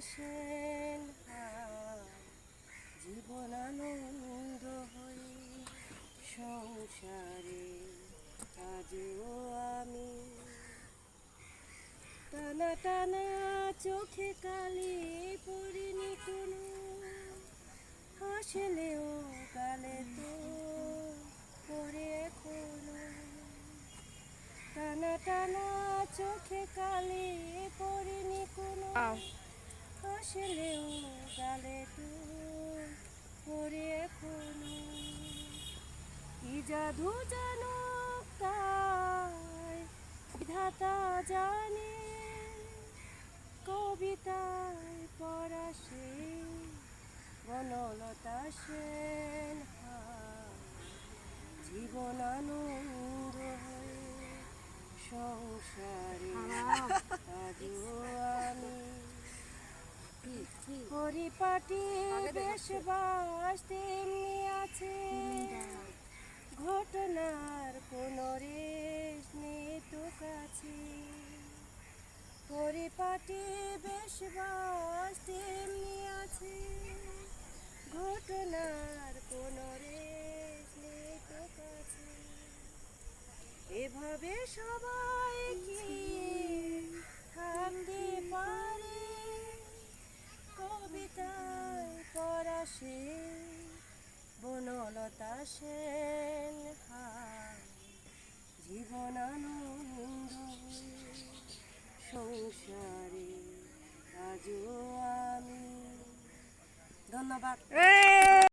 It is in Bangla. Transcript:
সেন জীবন আনন্দ হয়ে সংসারে আজও আমি টানা টানা চোখে কালি পড়িনি কোনো হাসলেও কালে তো পড়ে এখনো টানা টানা চোখে কালি পড়িনি কোনো হাসলেও গালে তো পড়ে এখনো কি জাদু জানো তাই বিধাতা জানে কবিতায় পড়া সে বনলতা সেন জীবন আনন্দ হয়ে সংসারে আজও আমি পরিপাটি বেশ বাস তেমনি আছে ঘটনার কোনো রেশ নেই তো কাছে পরিপাটি বেশ বাস তেমনি আছে ঘটনার কোনো রেশ নেই তো কাছে এভাবে সবাই কি থাকতে পারে কবিতায় পড়া সে বনলতা সেন জীবন আনন্দ সংসারে আজও আমি ধন্যবাদ।